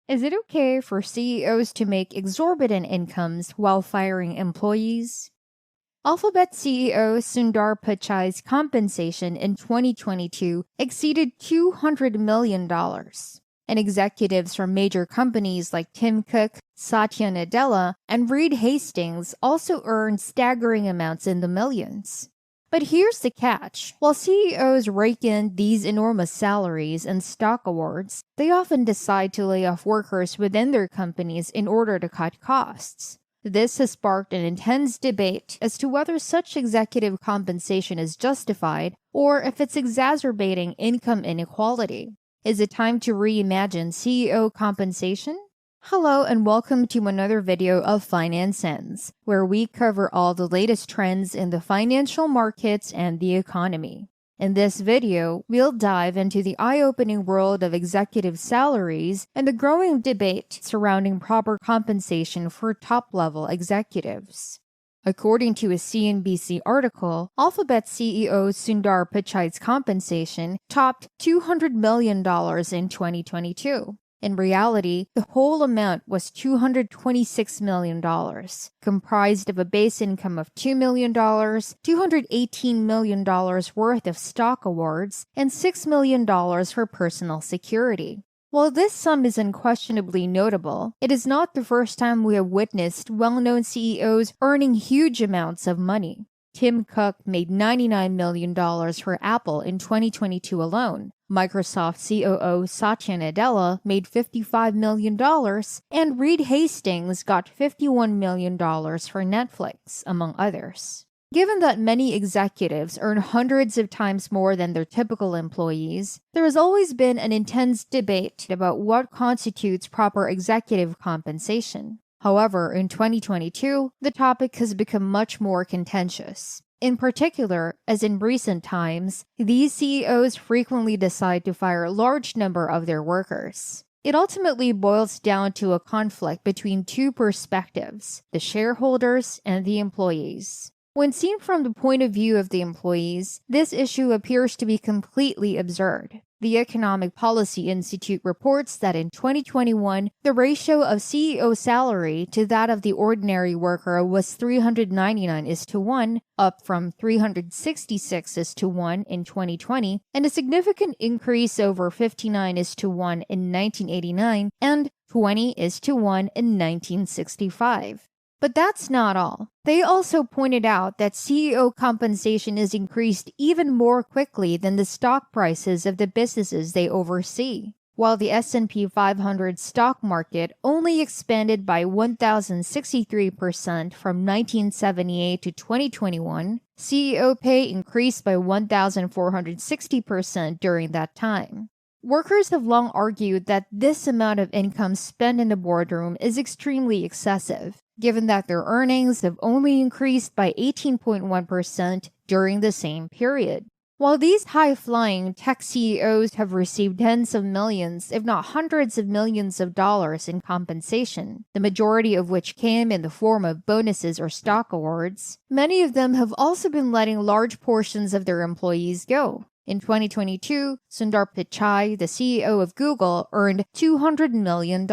Is it okay for CEOs to make exorbitant incomes while firing employees? Alphabet CEO Sundar Pichai's compensation in 2022 exceeded $200 million, and executives from major companies like Tim Cook, Satya Nadella, and Reed Hastings also earned staggering amounts in the millions. But here's the catch. While CEOs rake in these enormous salaries and stock awards, they often decide to lay off workers within their companies in order to cut costs. This has sparked an intense debate as to whether such executive compensation is justified or if it's exacerbating income inequality. Is it time to reimagine CEO compensation? Hello and welcome to another video of Finance Sense, where we cover all the latest trends in the financial markets and the economy. In this video, we'll dive into the eye-opening world of executive salaries and the growing debate surrounding proper compensation for top-level executives. According to a CNBC article, Alphabet CEO Sundar Pichai's compensation topped $200 million in 2022. In reality, the whole amount was $226 million, comprised of a base income of $2 million, $218 million worth of stock awards, and $6 million for personal security. While this sum is unquestionably notable, it is not the first time we have witnessed well-known CEOs earning huge amounts of money. Tim Cook made $99 million for Apple in 2022 alone. Microsoft COO Satya Nadella made $55 million, and Reed Hastings got $51 million for Netflix, among others. Given that many executives earn hundreds of times more than their typical employees, there has always been an intense debate about what constitutes proper executive compensation. However, in 2022, the topic has become much more contentious. In particular, as in recent times, these CEOs frequently decide to fire a large number of their workers. It ultimately boils down to a conflict between two perspectives, the shareholders and the employees. When seen from the point of view of the employees, this issue appears to be completely absurd. The Economic Policy Institute reports that in 2021, the ratio of CEO salary to that of the ordinary worker was 399:1, up from 366:1 in 2020, and a significant increase over 59:1 in 1989 and 20:1 in 1965. But that's not all. They also pointed out that CEO compensation is increased even more quickly than the stock prices of the businesses they oversee. While the S&P 500 stock market only expanded by 1,063% from 1978 to 2021, CEO pay increased by 1,460% during that time. Workers have long argued that this amount of income spent in the boardroom is extremely excessive, given that their earnings have only increased by 18.1% during the same period. While these high-flying tech CEOs have received tens of millions, if not hundreds of millions of dollars in compensation, the majority of which came in the form of bonuses or stock awards, many of them have also been letting large portions of their employees go. In 2022, Sundar Pichai, the CEO of Google, earned $200 million.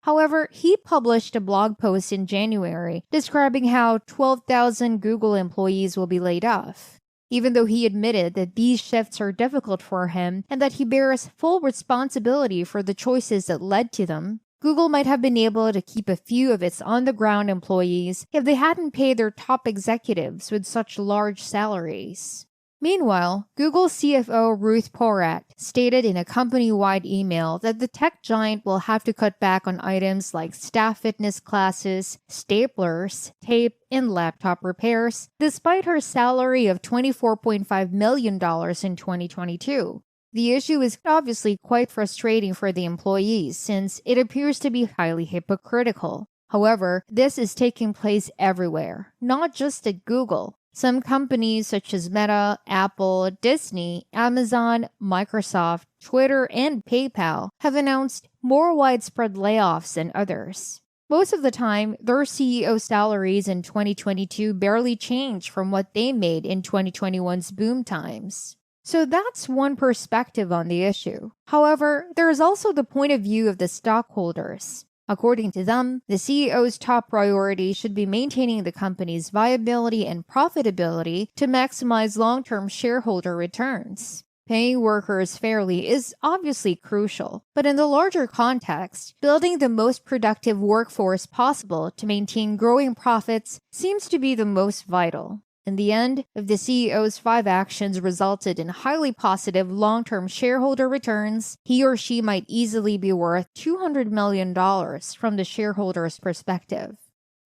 However, he published a blog post in January describing how 12,000 Google employees will be laid off. Even though he admitted that these shifts are difficult for him and that he bears full responsibility for the choices that led to them, Google might have been able to keep a few of its on-the-ground employees if they hadn't paid their top executives with such large salaries. Meanwhile, Google CFO Ruth Porat stated in a company-wide email that the tech giant will have to cut back on items like staff fitness classes, staplers, tape, and laptop repairs, despite her salary of $24.5 million in 2022. The issue is obviously quite frustrating for the employees since it appears to be highly hypocritical. However, this is taking place everywhere, not just at Google. Some companies such as Meta, Apple, Disney, Amazon, Microsoft, Twitter, and PayPal have announced more widespread layoffs than others. Most of the time, their CEO salaries in 2022 barely change from what they made in 2021's boom times. So that's one perspective on the issue. However, there is also the point of view of the stockholders. According to them, the CEO's top priority should be maintaining the company's viability and profitability to maximize long-term shareholder returns. Paying workers fairly is obviously crucial, but in the larger context, building the most productive workforce possible to maintain growing profits seems to be the most vital. In the end, if the CEO's 5 actions resulted in highly positive long-term shareholder returns, he or she might easily be worth $200 million from the shareholder's perspective.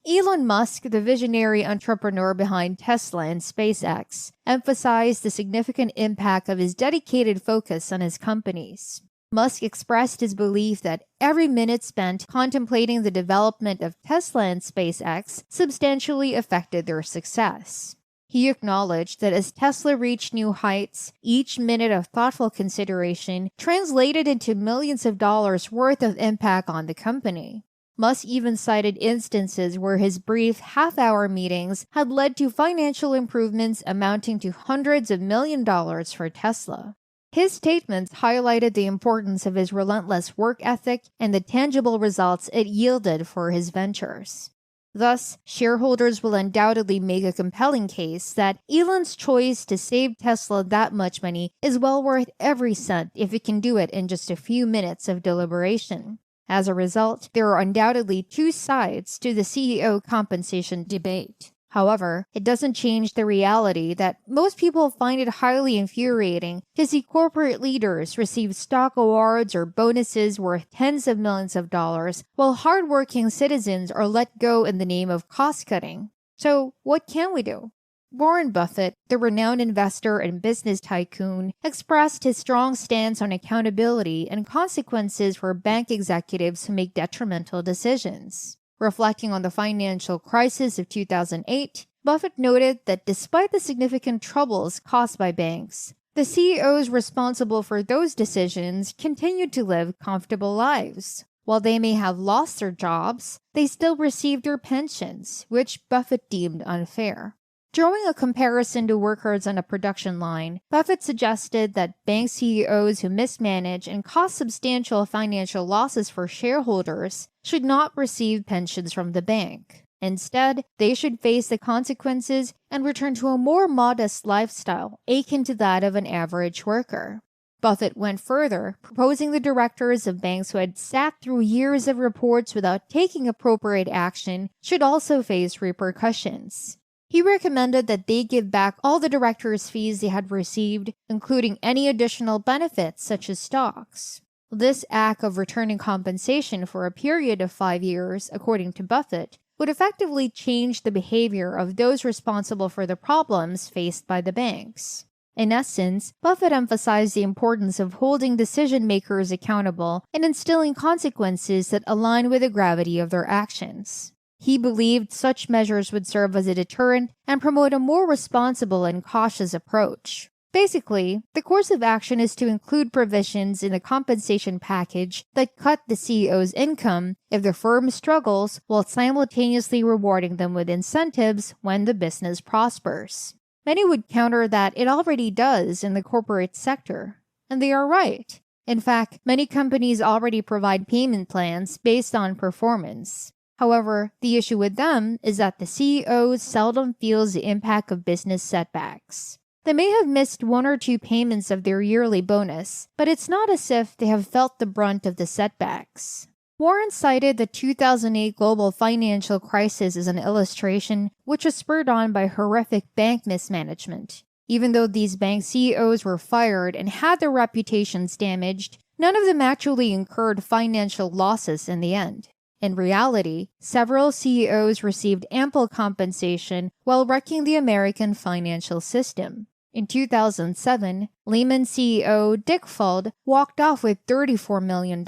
Elon Musk, the visionary entrepreneur behind Tesla and SpaceX, emphasized the significant impact of his dedicated focus on his companies. Musk expressed his belief that every minute spent contemplating the development of Tesla and SpaceX substantially affected their success. He acknowledged that as Tesla reached new heights, each minute of thoughtful consideration translated into millions of dollars worth of impact on the company. Musk even cited instances where his brief half-hour meetings had led to financial improvements amounting to hundreds of millions of dollars for Tesla. His statements highlighted the importance of his relentless work ethic and the tangible results it yielded for his ventures. Thus, shareholders will undoubtedly make a compelling case that Elon's choice to save Tesla that much money is well worth every cent if it can do it in just a few minutes of deliberation. As a result, there are undoubtedly 2 sides to the CEO compensation debate. However, it doesn't change the reality that most people find it highly infuriating to see corporate leaders receive stock awards or bonuses worth tens of millions of dollars, while hardworking citizens are let go in the name of cost-cutting. So, what can we do? Warren Buffett, the renowned investor and business tycoon, expressed his strong stance on accountability and consequences for bank executives who make detrimental decisions. Reflecting on the financial crisis of 2008, Buffett noted that despite the significant troubles caused by banks, the CEOs responsible for those decisions continued to live comfortable lives. While they may have lost their jobs, they still received their pensions, which Buffett deemed unfair. Drawing a comparison to workers on a production line, Buffett suggested that bank CEOs who mismanage and cause substantial financial losses for shareholders should not receive pensions from the bank. Instead, they should face the consequences and return to a more modest lifestyle, akin to that of an average worker. Buffett went further, proposing the directors of banks who had sat through years of reports without taking appropriate action should also face repercussions. He recommended that they give back all the directors' fees they had received, including any additional benefits such as stocks. This act of returning compensation for a period of 5 years, according to Buffett, would effectively change the behavior of those responsible for the problems faced by the banks. In essence, Buffett emphasized the importance of holding decision-makers accountable and instilling consequences that align with the gravity of their actions. He believed such measures would serve as a deterrent and promote a more responsible and cautious approach. Basically, the course of action is to include provisions in the compensation package that cut the CEO's income if the firm struggles, while simultaneously rewarding them with incentives when the business prospers. Many would counter that it already does in the corporate sector, and they are right. In fact, many companies already provide payment plans based on performance. However, the issue with them is that the CEO seldom feels the impact of business setbacks. They may have missed 1 or 2 payments of their yearly bonus, but it's not as if they have felt the brunt of the setbacks. Warren cited the 2008 global financial crisis as an illustration, which was spurred on by horrific bank mismanagement. Even though these bank CEOs were fired and had their reputations damaged, none of them actually incurred financial losses in the end. In reality, several CEOs received ample compensation while wrecking the American financial system. In 2007, Lehman CEO Dick Fuld walked off with $34 million.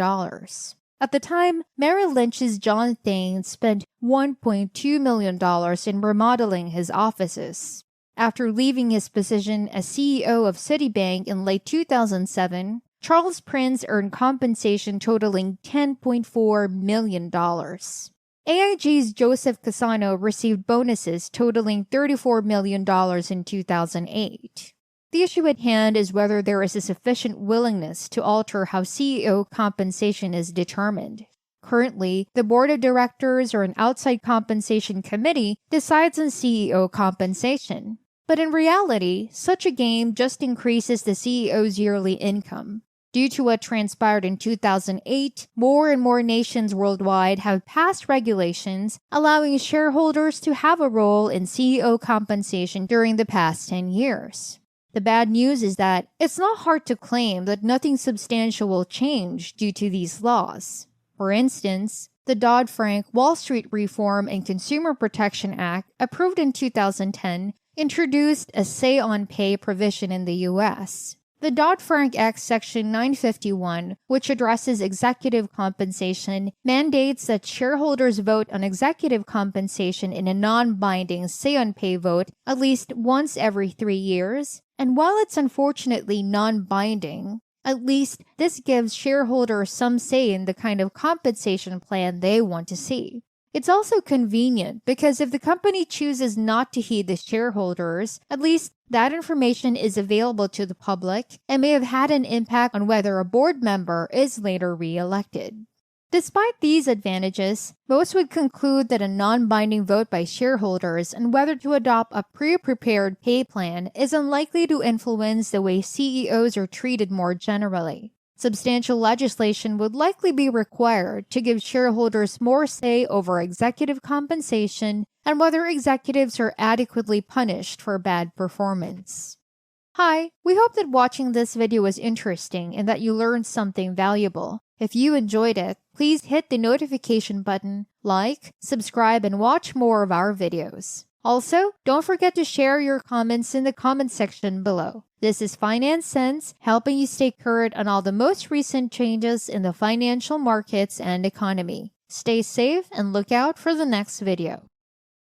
At the time, Merrill Lynch's John Thain spent $1.2 million in remodeling his offices. After leaving his position as CEO of Citibank in late 2007, Charles Prince earned compensation totaling $10.4 million. AIG's Joseph Cassano received bonuses totaling $34 million in 2008. The issue at hand is whether there is a sufficient willingness to alter how CEO compensation is determined. Currently, the board of directors or an outside compensation committee decides on CEO compensation. But in reality, such a game just increases the CEO's yearly income. Due to what transpired in 2008, more and more nations worldwide have passed regulations allowing shareholders to have a role in CEO compensation during the past 10 years. The bad news is that it's not hard to claim that nothing substantial will change due to these laws. For instance, the Dodd-Frank Wall Street Reform and Consumer Protection Act, approved in 2010, introduced a say-on-pay provision in the U.S. The Dodd-Frank Act Section 951, which addresses executive compensation, mandates that shareholders vote on executive compensation in a non-binding say-on-pay vote at least once every 3 years. And while it's unfortunately non-binding, at least this gives shareholders some say in the kind of compensation plan they want to see. It's also convenient because if the company chooses not to heed the shareholders, at least that information is available to the public and may have had an impact on whether a board member is later re-elected. Despite these advantages, most would conclude that a non-binding vote by shareholders on whether to adopt a pre-prepared pay plan is unlikely to influence the way CEOs are treated more generally. Substantial legislation would likely be required to give shareholders more say over executive compensation and whether executives are adequately punished for bad performance. Hi, we hope that watching this video was interesting and that you learned something valuable. If you enjoyed it, please hit the notification button, like, subscribe, and watch more of our videos. Also, don't forget to share your comments in the comment section below. This is Finance Sense, helping you stay current on all the most recent changes in the financial markets and economy. Stay safe and look out for the next video.